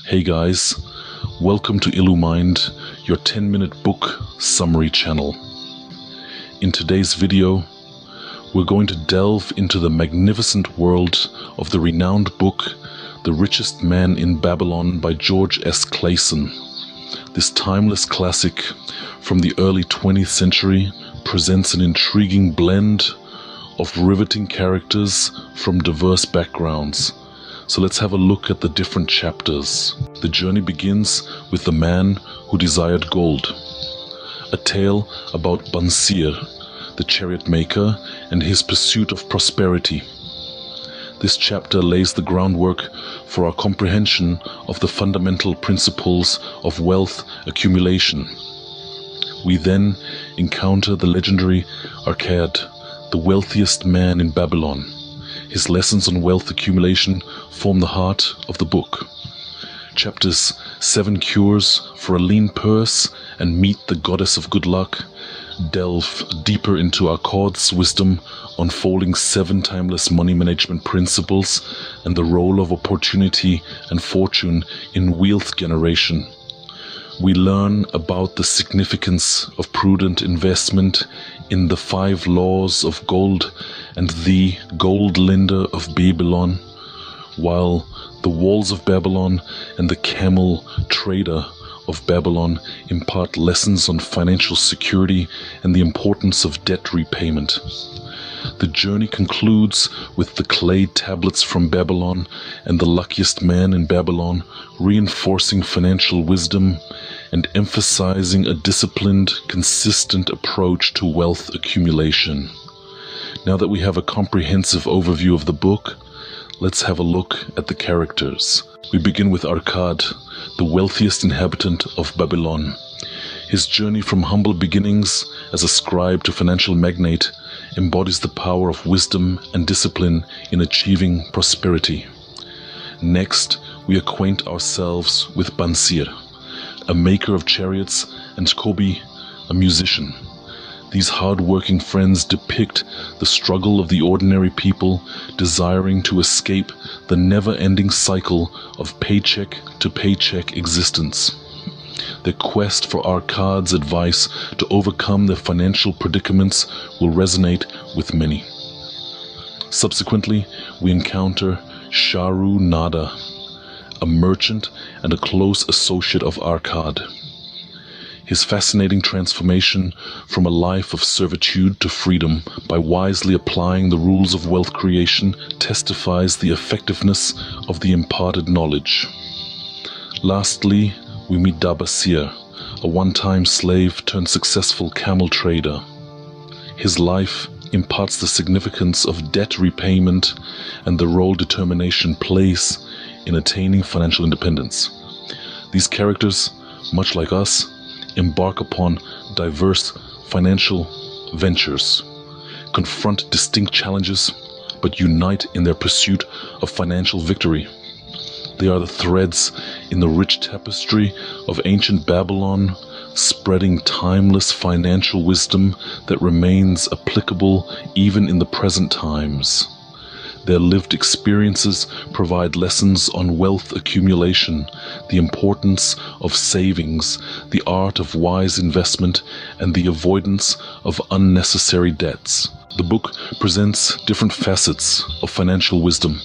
Hey guys, welcome to IluMind, your 10-minute book summary channel. In today's video, we're going to delve into the magnificent world of the renowned book, The Richest Man in Babylon by George S. Clason. This timeless classic from the early 20th century presents an intriguing blend of riveting characters from diverse backgrounds. So let's have a look at the different chapters. The journey begins with the man who desired gold, a tale about Bansir, the chariot maker, and his pursuit of prosperity. This chapter lays the groundwork for our comprehension of the fundamental principles of wealth accumulation. We then encounter the legendary Arcad, the wealthiest man in Babylon. His lessons on wealth accumulation form the heart of the book. Chapters 7 Cures for a Lean Purse and Meet the Goddess of Good Luck delve deeper into Arcad's wisdom, unfolding 7 timeless money management principles and the role of opportunity and fortune in wealth generation. We learn about the significance of prudent investment in the 5 laws of gold and the gold lender of Babylon, while the walls of Babylon and the camel trader of Babylon impart lessons on financial security and the importance of debt repayment. The journey concludes with the clay tablets from Babylon and the luckiest man in Babylon, reinforcing financial wisdom and emphasizing a disciplined, consistent approach to wealth accumulation. Now that we have a comprehensive overview of the book, let's have a look at the characters. We begin with Arcad, the wealthiest inhabitant of Babylon. His journey from humble beginnings as a scribe to financial magnate embodies the power of wisdom and discipline in achieving prosperity. Next, we acquaint ourselves with Bansir, a maker of chariots, and Kobi, a musician. These hard-working friends depict the struggle of the ordinary people desiring to escape the never-ending cycle of paycheck-to-paycheck existence. Their quest for Arcad's advice to overcome their financial predicaments will resonate with many. Subsequently, we encounter Sharu Nada, a merchant and a close associate of Arcad. His fascinating transformation from a life of servitude to freedom by wisely applying the rules of wealth creation testifies the effectiveness of the imparted knowledge. Lastly, we meet Babasir, a one-time slave turned successful camel trader. His life imparts the significance of debt repayment and the role determination plays in attaining financial independence. These characters, much like us, embark upon diverse financial ventures, confront distinct challenges, but unite in their pursuit of financial victory. They are the threads in the rich tapestry of ancient Babylon, spreading timeless financial wisdom that remains applicable even in the present times. Their lived experiences provide lessons on wealth accumulation, the importance of savings, the art of wise investment, and the avoidance of unnecessary debts. The book presents different facets of financial wisdom,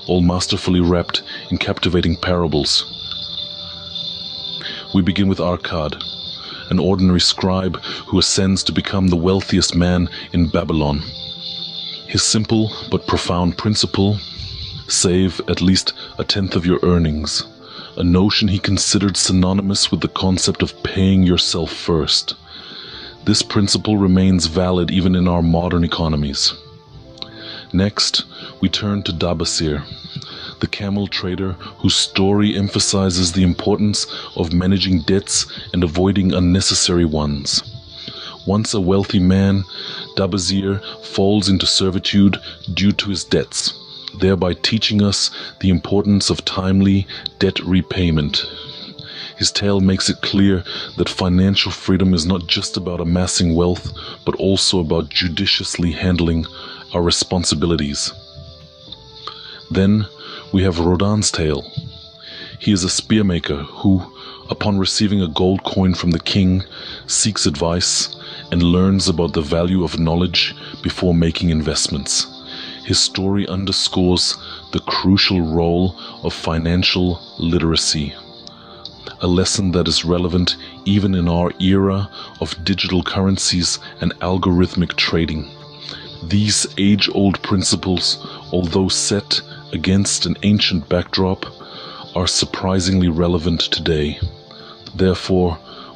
all masterfully wrapped in captivating parables. We begin with Arcad, an ordinary scribe who ascends to become the wealthiest man in Babylon. His simple but profound principle: save at least a tenth of your earnings, a notion he considered synonymous with the concept of paying yourself first. This principle remains valid even in our modern economies. Next, we turn to Babasir, the camel trader whose story emphasizes the importance of managing debts and avoiding unnecessary ones. Once a wealthy man, Babasir falls into servitude due to his debts, thereby teaching us the importance of timely debt repayment. His tale makes it clear that financial freedom is not just about amassing wealth, but also about judiciously handling our responsibilities. Then we have Rodin's tale. He is a spearmaker who, upon receiving a gold coin from the king, seeks advice and learns about the value of knowledge before making investments. His story underscores the crucial role of financial literacy, a lesson that is relevant even in our era of digital currencies and algorithmic trading. These age-old principles, although set against an ancient backdrop, are surprisingly relevant today. Therefore,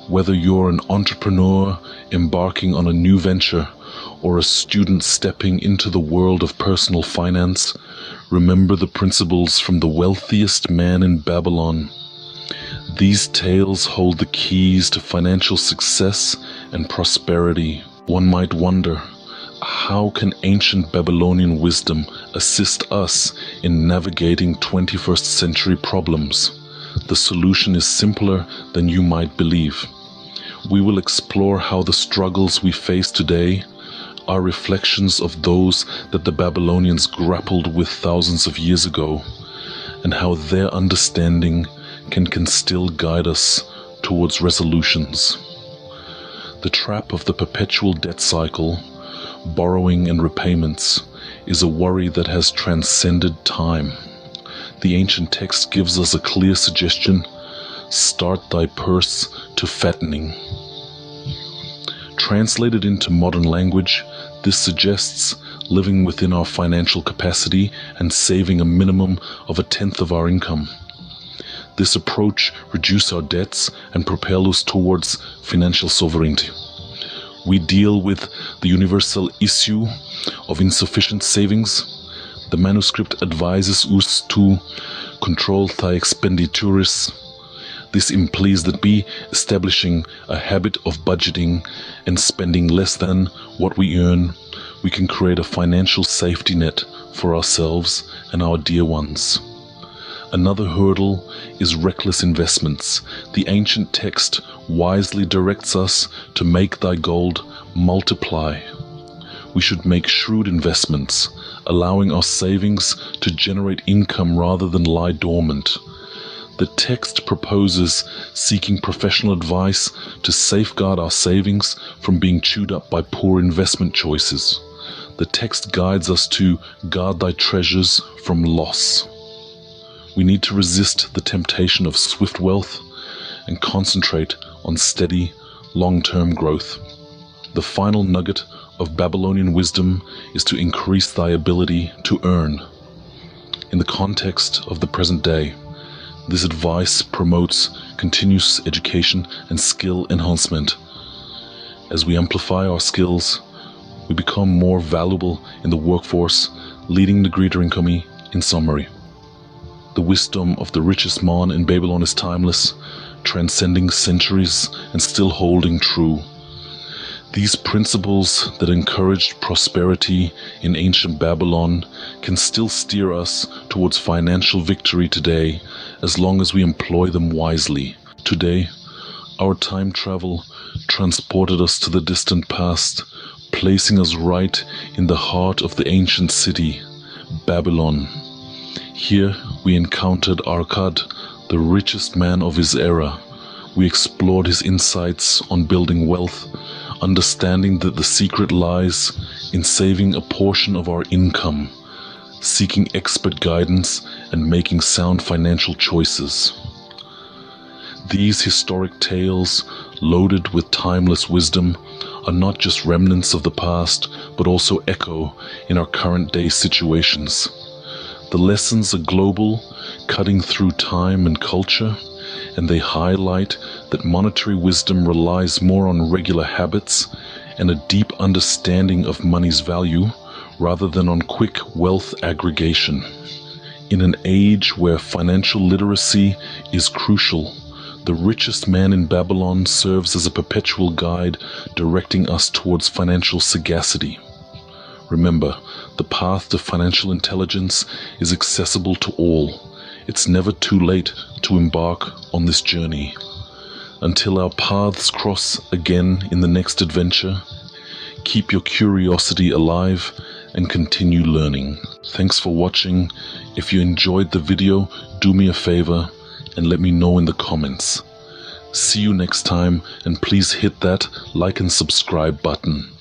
whether you're an entrepreneur embarking on a new venture or a student stepping into the world of personal finance, remember the principles from the wealthiest man in Babylon. These tales hold the keys to financial success and prosperity. One might wonder, how can ancient Babylonian wisdom assist us in navigating 21st century problems? The solution is simpler than you might believe. We will explore how the struggles we face today are reflections of those that the Babylonians grappled with thousands of years ago, and how their understanding can still guide us towards resolutions. The trap of the perpetual debt cycle, borrowing and repayments, is a worry that has transcended time. The ancient text gives us a clear suggestion: start thy purse to fattening. Translated into modern language, this suggests living within our financial capacity and saving a minimum of 1/10 of our income. This approach reduces our debts and propels us towards financial sovereignty. We deal with the universal issue of insufficient savings. The manuscript advises us to control thy expenditures. This implies that by establishing a habit of budgeting and spending less than what we earn, we can create a financial safety net for ourselves and our dear ones. Another hurdle is reckless investments. The ancient text wisely directs us to make thy gold multiply. We should make shrewd investments, allowing our savings to generate income rather than lie dormant. The text proposes seeking professional advice to safeguard our savings from being chewed up by poor investment choices. The text guides us to guard thy treasures from loss. We need to resist the temptation of swift wealth and concentrate on steady, long-term growth. The final nugget of Babylonian wisdom is to increase thy ability to earn. In the context of the present day, this advice promotes continuous education and skill enhancement. As we amplify our skills, we become more valuable in the workforce, leading the greater income. In summary, the wisdom of the richest man in Babylon is timeless, transcending centuries and still holding true. These principles that encouraged prosperity in ancient Babylon can still steer us towards financial victory today, as long as we employ them wisely. Today, our time travel transported us to the distant past, placing us right in the heart of the ancient city, Babylon. Here we encountered Arkad, the richest man of his era. We explored his insights on building wealth, understanding that the secret lies in saving a portion of our income, seeking expert guidance, and making sound financial choices. These historic tales, loaded with timeless wisdom, are not just remnants of the past, but also echo in our current day situations. The lessons are global, cutting through time and culture, and they highlight that monetary wisdom relies more on regular habits and a deep understanding of money's value rather than on quick wealth aggregation. In an age where financial literacy is crucial, the richest man in Babylon serves as a perpetual guide directing us towards financial sagacity. Remember, the path to financial intelligence is accessible to all. It's never too late to embark on this journey. Until our paths cross again in the next adventure, keep your curiosity alive and continue learning. Thanks for watching. If you enjoyed the video, do me a favor and let me know in the comments. See you next time, and please hit that like and subscribe button.